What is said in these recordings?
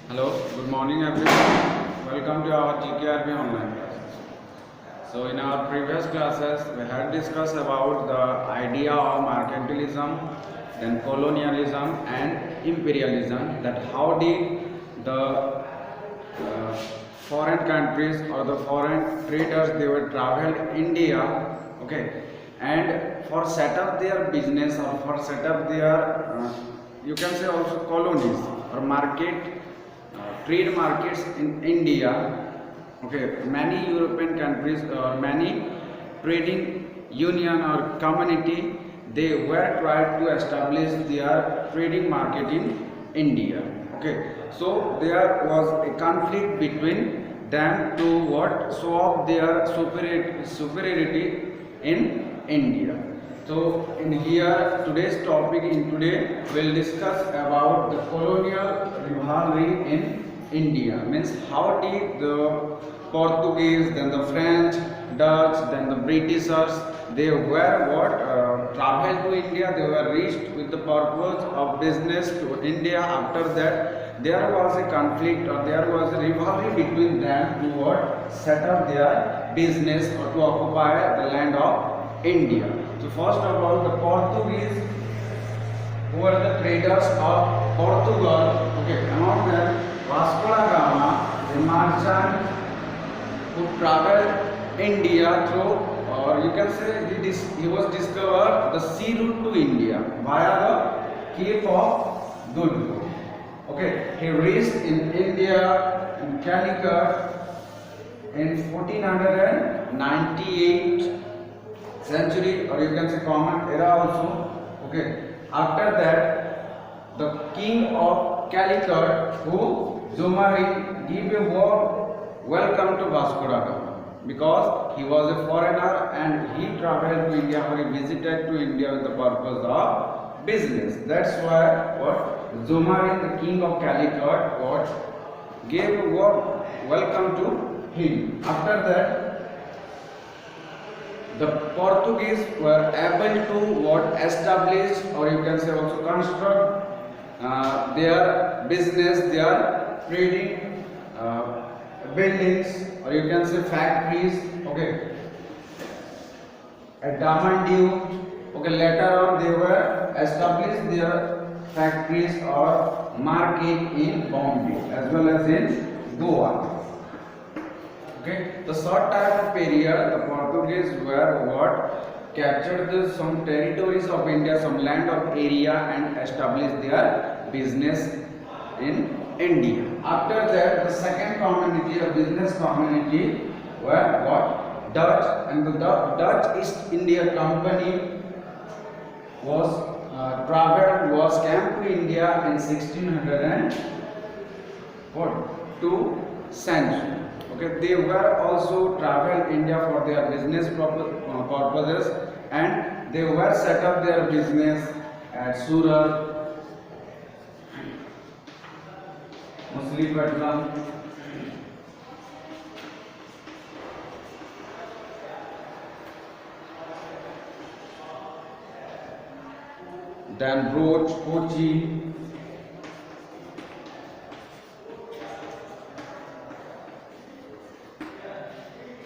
Hello, good morning everyone. Welcome to our GKRB online classes. So in our previous classes, we had discussed about the idea of mercantilism, then colonialism and imperialism, that how did the foreign countries or the foreign traders they were traveled India, okay, and for set up their business or for set up their you can say also colonies or market trade markets in India. Okay, many European countries or many trading union or community they were trying to establish their trading market in India. Okay, so there was a conflict between them to what show off their superiority in India. So in here today's topic in today we'll discuss about the colonial rivalry in India. Means how did the Portuguese, then the French, Dutch, then the Britishers, they were what traveled to India. They were reached with the purpose of business to India. After that, there was a conflict or there was a rivalry between them to what set up their business or to occupy the land of India. So first of all, the Portuguese who were the traders of Portugal. Okay, among them Vasco da Gama, the merchant who traveled India through, or you can say he was discovered the sea route to India via the Cape of Good Hope. Okay, he reached in India in Calicut in 1498 century, or you can say common era also. Okay, after that the king of Calicut, who Zumari, gave a warm welcome to Vasco da Gama because he was a foreigner and he traveled to India or he visited to India with the purpose of business. That's why what Zumari, the king of Calicut, what gave a warm welcome to him. After that the Portuguese were able to what establish or you can say also construct their business, their trading buildings or you can say factories. Okay, at Damandiu. Okay, later on they were established their factories or market in Bombay as well as in Goa. Okay, the short time of period, the Portuguese were what captured some territories of India, some land of area, and established their business in India. After that, the second community, a business community, were what Dutch, and the Dutch East India Company was came to India in 1602 century. Okay, they were also traveled India for their business purposes, and they were set up their business at Surat, Machilipatnam, then Roach, Kochi,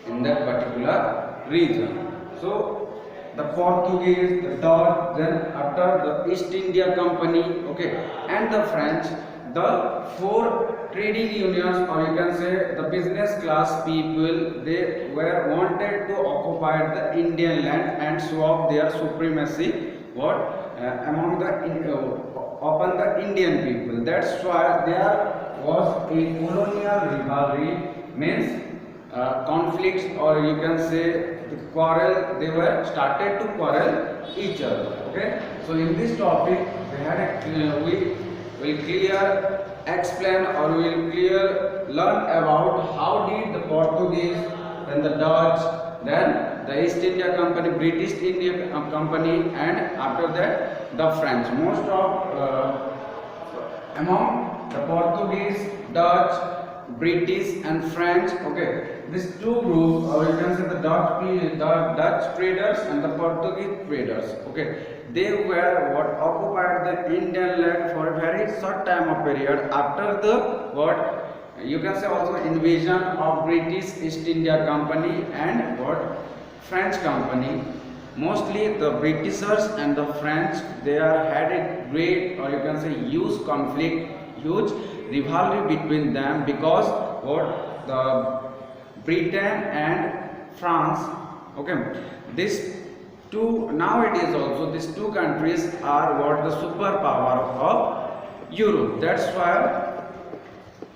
in that particular region. So the Portuguese, the Dutch, then after the East India Company, okay, and the French, the four trading unions or you can say the business class people, they were wanted to occupy the Indian land and show off their supremacy what among the upon the Indian people. That's why there was a colonial rivalry, means conflicts or you can say the quarrel. They were started to quarrel each other. Okay, so in this topic we had a, we will clear explain or we will clear learn about how did the Portuguese, then the Dutch, then the East India Company, British India Company, and after that the French. Most of among the Portuguese, Dutch, British and French, okay, these two groups or you can say the Dutch traders and the Portuguese traders, okay, they were what occupied the Indian land for a very short time of period after the what you can say also invasion of British East India Company and what French Company. Mostly the Britishers and the French, they are had a great, or you can say huge conflict, huge rivalry between them, because what the Britain and France, okay, this two nowadays also these two countries are what the superpower of Europe. That's why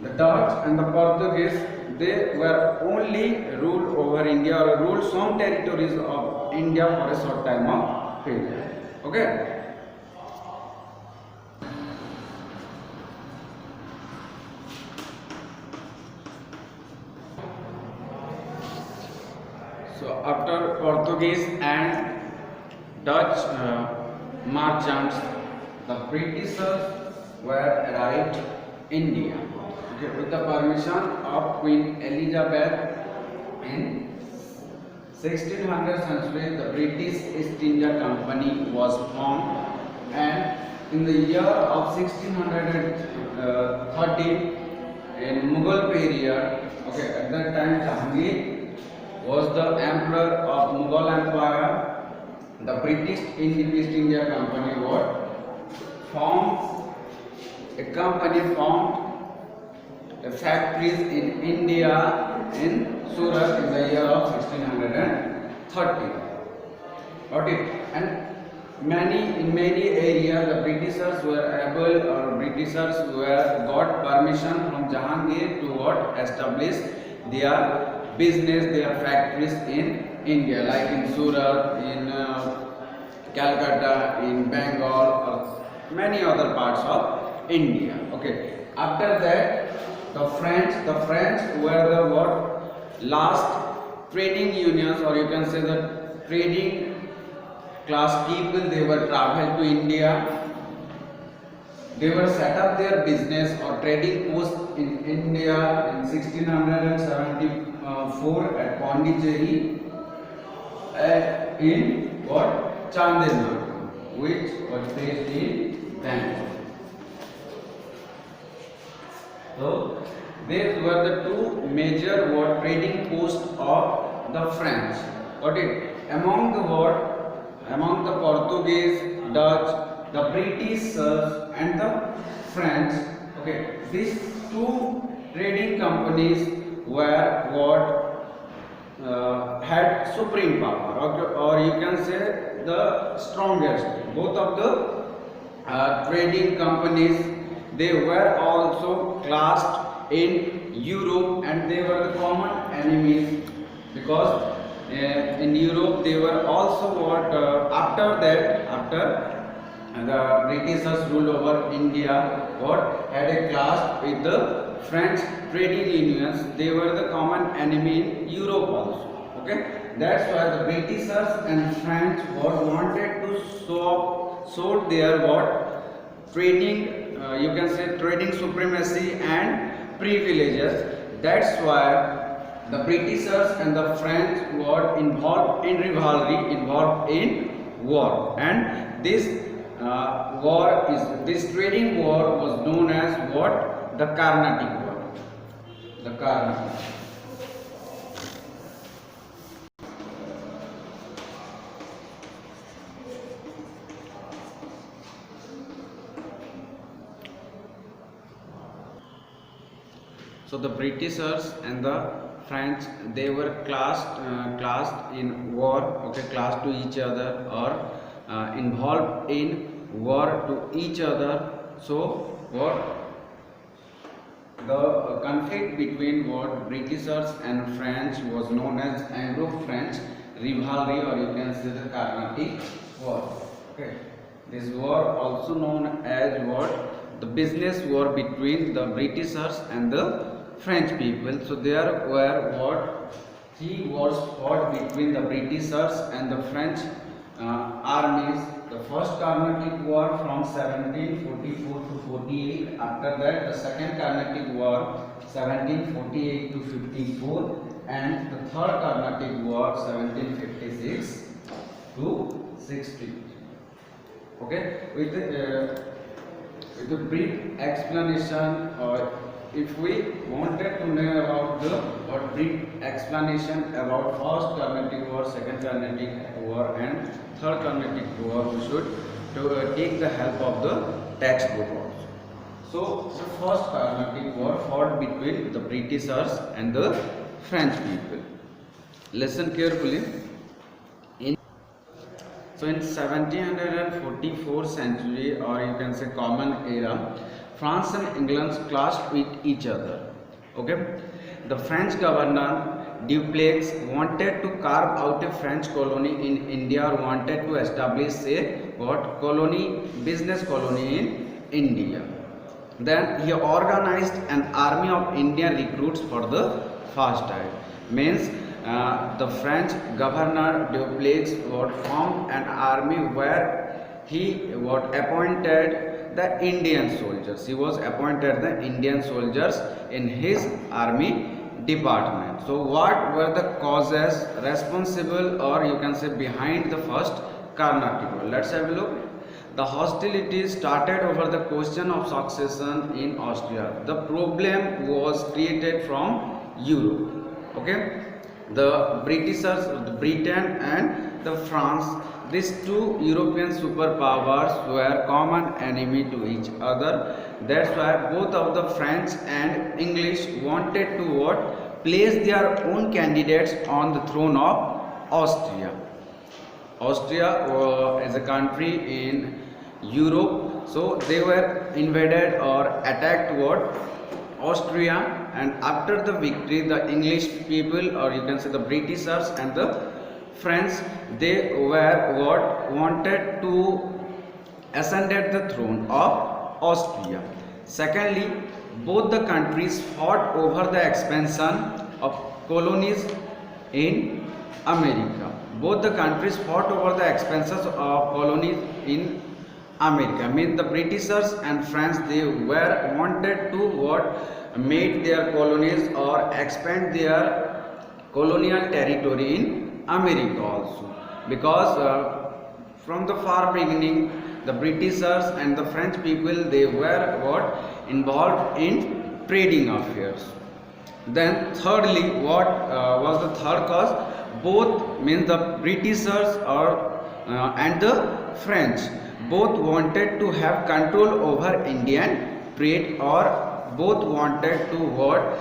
the Dutch and the Portuguese, they were only ruled over India or ruled some territories of India for a short time of period. Okay. So after Portuguese and Dutch merchants, the Britishers were arrived India. Okay, with the permission of Queen Elizabeth in 1600 century, the British East India Company was formed, and in the year of 1630, in Mughal period, okay, at that time Jahangir was the emperor of Mughal Empire. The British East India Company formed a company, formed factories in India in Surat in the year of 1630. Okay, and in many areas the Britishers were able, or Britishers were got permission from Jahangir to establish their business, their factories in India, like in Surat, in Calcutta, in Bengal, or many other parts of India. Okay. After that, the French were the last trading unions, or you can say the trading class people. They were traveled to India. They were set up their business or trading post in India in 1674 at Pondicherry, in Chandernagar, which was based in Bangalore. So these were the two major trading posts of the French. Among the Portuguese, Dutch, the British and the French. Okay, these two trading companies were had supreme power, or you can say the strongest. Both of the trading companies, they were also classed in Europe, and they were the common enemies, because in Europe they were also after the Britishers ruled over India, had a clash with the French trading unions. They were the common enemy in Europe also. Okay, that's why the Britishers and French wanted to show their trading, you can say trading supremacy and privileges. That's why the Britishers and the French were involved in rivalry, involved in war, and this this trading war was known as the Carnatic War. The Carnatic. So the Britishers and the French, they were classed in war, okay, classed to each other, or involved in war to each other. So the conflict between Britishers and French was known as Anglo-French rivalry, or you can say the Carnatic War. Okay, this war also known as the business war between the Britishers and the French people. So there were 3 wars fought between the Britishers and the French armies. The first Carnatic War from 1744 to 48. After that, the second Carnatic War 1748 to 54, and the third Carnatic War 1756 to 60. Okay, with the brief explanation, or if we wanted to know about the what brief explanation about first Carnatic War, second Carnatic War, and third Carnatic War, we should take the help of the textbook also. So the first Carnatic War fought between the Britishers and the French people. Listen carefully. So in 1744 century, or you can say common era, France and England clashed with each other. Okay, the French governor Dupleix wanted to carve out a French colony in India, or wanted to establish a what colony, business colony in India. Then he organized an army of Indian recruits for the first time. Means the French governor Dupleix would form an army where he would appointed the Indian soldiers. He was appointed the Indian soldiers in his army department. So what were the causes responsible, or you can say behind the first Carnatic War? Let's have a look. The hostilities started over the question of succession in Austria. The problem was created from Europe. Okay, the Britishers, the Britain and the France, these two European superpowers were common enemy to each other. That's why both of the French and English wanted to what? Place their own candidates on the throne of Austria. Austria is a country in Europe, so they were invaded or attacked what? Austria, and after the victory, the English people, or you can say the Britishers and the French, they were what? Wanted to ascended the throne of Austria. Secondly, both the countries fought over the expansion of colonies in America. Both the countries fought over the expansions of colonies in America. Means the Britishers and France, they were wanted to what? Made their colonies or expand their colonial territory in America also. Because from the far beginning, the Britishers and the French people, they were what? Involved in trading affairs. Then thirdly, what was the third cause? Both, means the Britishers or and the French, both wanted to have control over Indian trade, or both wanted to what?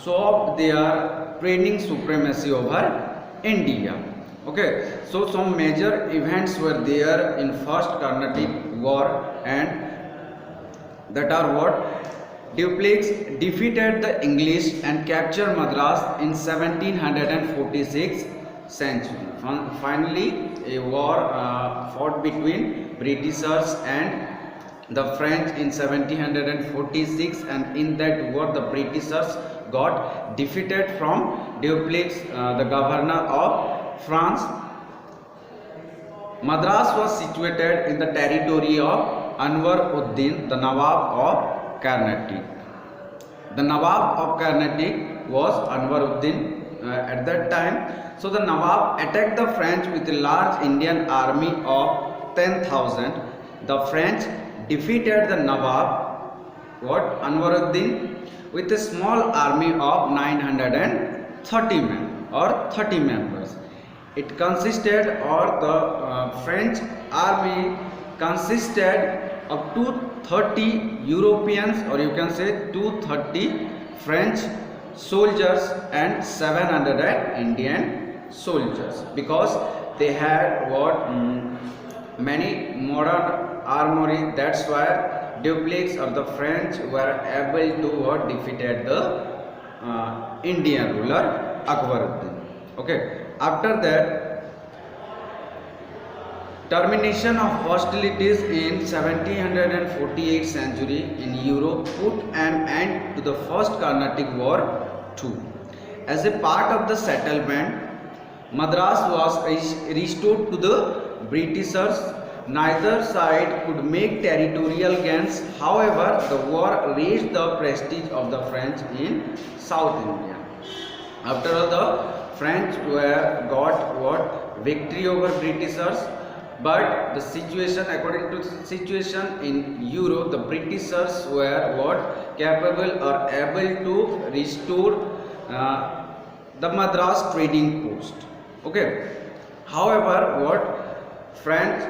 Show up their trading supremacy over India. Okay, so some major events were there in first Carnatic War, and that are what? Dupleix defeated the English and captured Madras in 1746 century. Finally, a war fought between Britishers and the French in 1746, and in that war the Britishers got defeated from Dupleix, the governor of France. Madras was situated in the territory of Anwar Uddin, the Nawab of Carnatic. The Nawab of Carnatic was Anwar Uddin at that time. So the Nawab attacked the French with a large Indian army of 10,000. The French defeated the Nawab, what? Anwaruddin, with a small army of 930 men or 30 members. It consisted, or the French army consisted of 230 Europeans, or you can say 230 French soldiers and 700 Indian soldiers, because they had what? Many modern armory. That's why Dupleix or the French were able to what? Defeated the Indian ruler Akbaruddin. Okay. After that, termination of hostilities in 1748 century in Europe put an end to the first Carnatic War too. As a part of the settlement, Madras was restored to the Britishers. Neither side could make territorial gains. However, the war raised the prestige of the French in South India. After all, the French got what? Victory over Britishers. But the situation, according to the situation in Europe, the Britishers were what capable or able to restore the Madras trading post. Okay. However, what France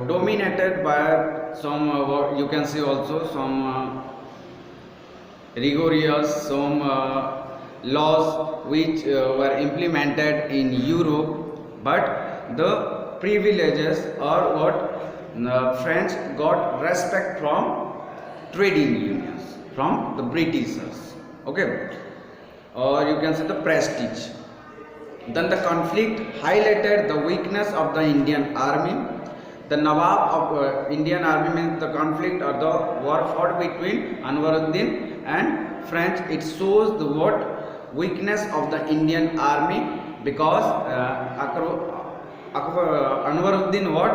dominated by some what you can see also some rigorous some laws which were implemented in Europe, but the privileges or what French got respect from trading unions from the Britishers. Okay, or you can say the prestige. Then the conflict highlighted the weakness of the Indian army. The Nawab of Indian army means the conflict or the war fought between Anwaruddin and French. It shows the what weakness of the Indian army because Anwaruddin what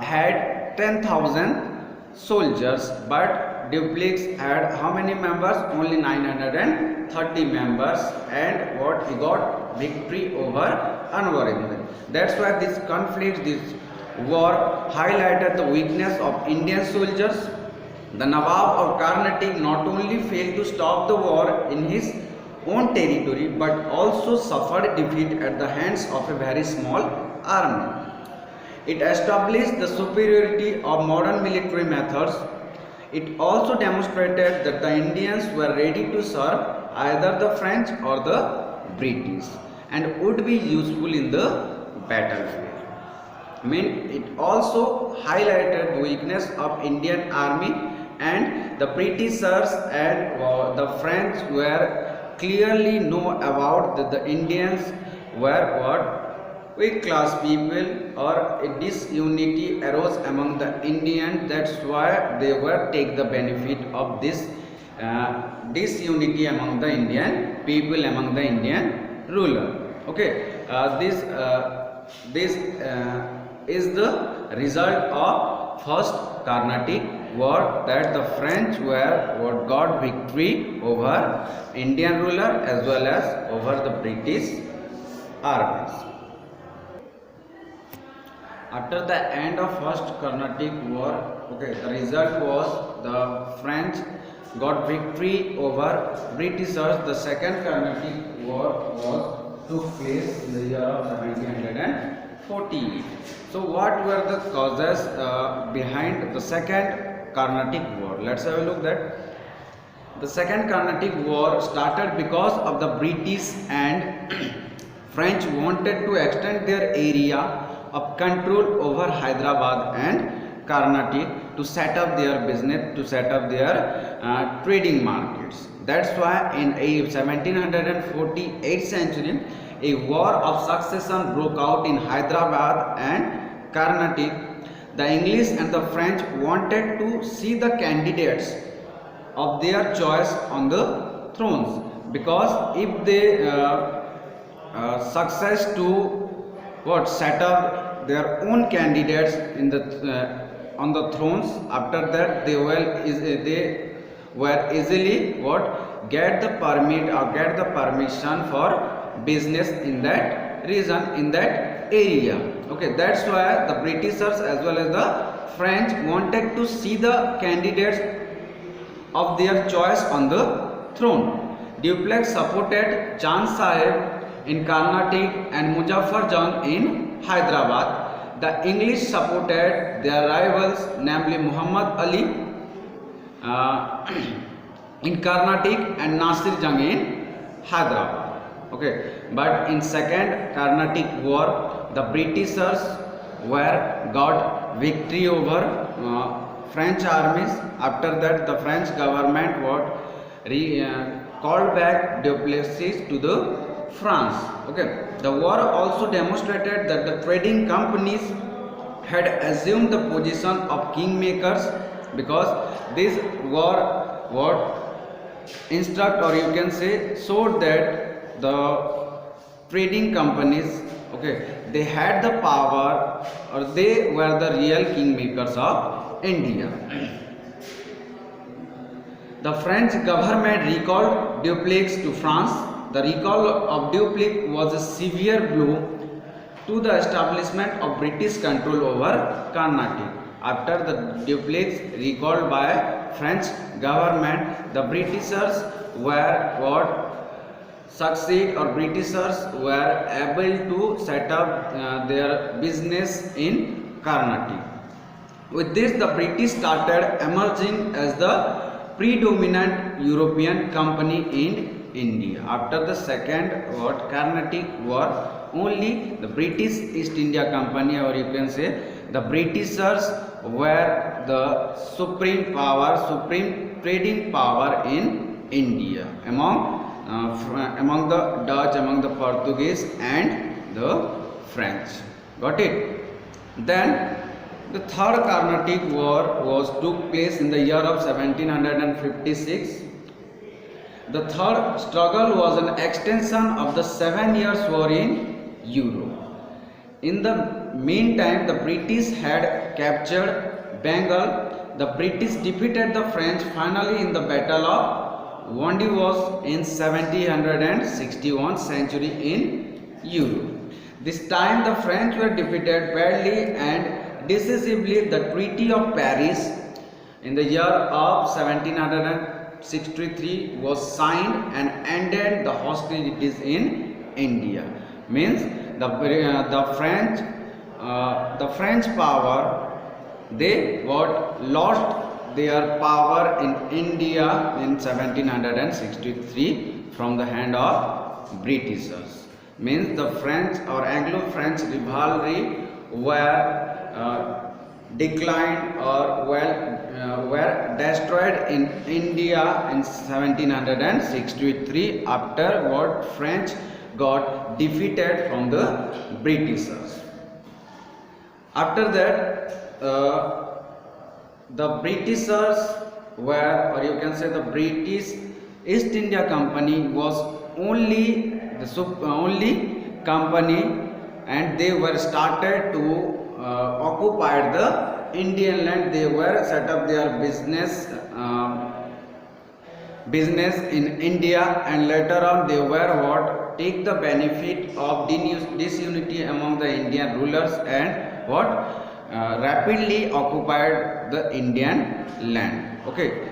had 10,000 soldiers, but Dupleix had how many members? Only 930 members, and what he got victory over Anwaruddin. That's why this conflict, this war highlighted the weakness of Indian soldiers. The Nawab of Karnataka not only failed to stop the war in his own territory but also suffered defeat at the hands of a very small army. It established the superiority of modern military methods. It also demonstrated that the Indians were ready to serve either the French or the British and would be useful in the battlefield. It also highlighted the weakness of Indian army, and the Britishers and the French were clearly know about that the Indians were what weak class people or a disunity arose among the Indians. That's why they were take the benefit of this disunity among the Indian people, among the Indian ruler. Okay, this is the result of first Carnatic War, that the French were what got victory over Indian ruler as well as over the British armies. After the end of first Carnatic War, okay, the result was the French got victory over Britishers. The second Carnatic War took place in the year of 1748. So what were the causes behind the second Carnatic War? Let's have a look at the second Carnatic War started because of the British and French wanted to extend their area of control over Hyderabad and Carnatic to set up their business, to set up their trading markets. That's why in 1748 century, a war of succession broke out in Hyderabad and Carnatic. The English and the French wanted to see the candidates of their choice on the thrones, because if they success to what set up their own candidates in the on the thrones, after that they were easily what get the permit or get the permission for business in that region, in that area. Okay, that's why the Britishers as well as the French wanted to see the candidates of their choice on the throne. Dupleix supported Chand Sahib in Carnatic and Muzaffar Jung in Hyderabad. The English supported their rivals, namely Muhammad Ali in Carnatic and Nasir Jung in Hyderabad. Okay, but in second Carnatic War, the Britishers were got victory over French armies. After that, the French government called back Dupleix to the France. Okay, the war also demonstrated that the trading companies had assumed the position of kingmakers, because this war instruct, or you can say showed that the trading companies, okay, they had the power, or they were the real kingmakers of India. The French government recalled Dupleix to France. The recall of Dupleix was a severe blow to the establishment of British control over Carnatic. After the Dupleix recalled by French government, the Britishers were what succeed or Britishers were able to set up their business in Carnatic. With this, the British started emerging as the predominant European company in India. After the second Carnatic War, only the British East India Company, or you can say the Britishers, were the supreme power, supreme trading power in India among the Dutch, among the Portuguese and the French. Got it? Then the third Carnatic War took place in the year of 1756. The third struggle was an extension of the 7 Years' War in Europe. In the meantime, the British had captured Bengal. The British defeated the French finally in the Battle of Vandivos in 1761 century in Europe. This time the French were defeated badly and decisively. The Treaty of Paris in the year of 1763 was signed and ended the hostilities in India. Means the French power, they lost their power in India in 1763 from the hand of Britishers. Means the French or Anglo-French rivalry were declined or were destroyed in India in 1763 after what French got defeated from the Britishers. After that, the Britishers were, or you can say the British East India Company was only company, and they were started to occupy the Indian land. They were set up their business in India, and later on they were take the benefit of disunity among the Indian rulers and rapidly occupied the Indian land. Okay.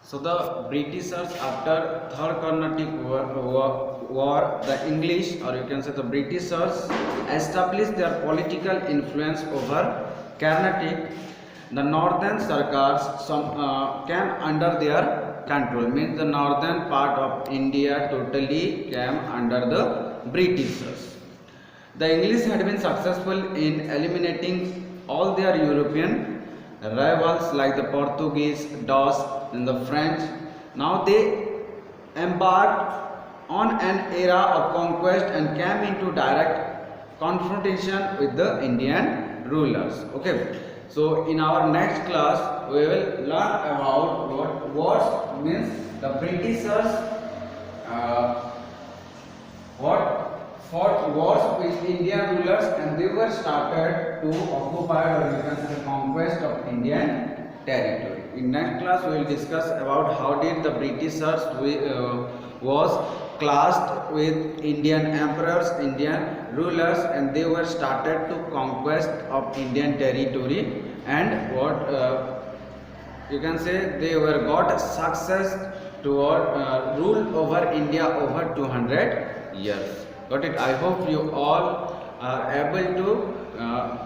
So the Britishers, after third Carnatic war, the English, or you can say the Britishers, established their political influence over Carnatic. The northern Sarkars came under their control. Means the northern part of India totally came under the Britishers. The English had been successful in eliminating all their European rivals like the Portuguese, Dutch and the French. Now they embarked on an era of conquest and came into direct confrontation with the Indian rulers. Okay. So in our next class we will learn about what wars means. The Britishers fought wars with Indian rulers, and they were started to occupy, or you can say conquest of Indian territory. In next class we will discuss about how did the Britishers was classed with Indian emperors, Indian rulers, and they were started to conquest of Indian territory, and what you can say they were got success to rule over India over 200 years. Got it? I hope you all are able to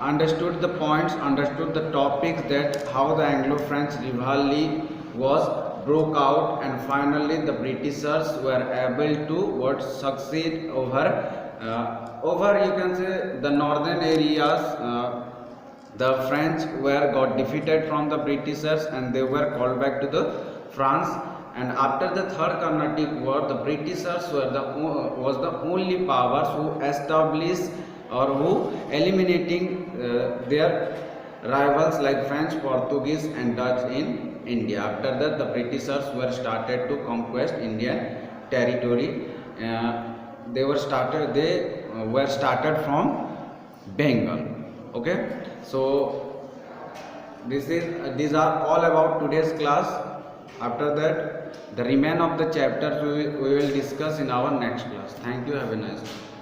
understood the points, understood the topics, that how the Anglo-French rivalry was broke out, and finally the Britishers were able to succeed over you can say the northern areas. The French got defeated from the Britishers, and they were called back to the France. And after the third Carnatic War, the Britishers was the only powers who established or who eliminating their rivals like French, Portuguese and Dutch in India. After that, the Britishers were started to conquest Indian territory. They were started from Bengal. Okay, so these are all about today's class. After that, The remain of the chapters we will discuss in our next class. Thank you. Have a nice day.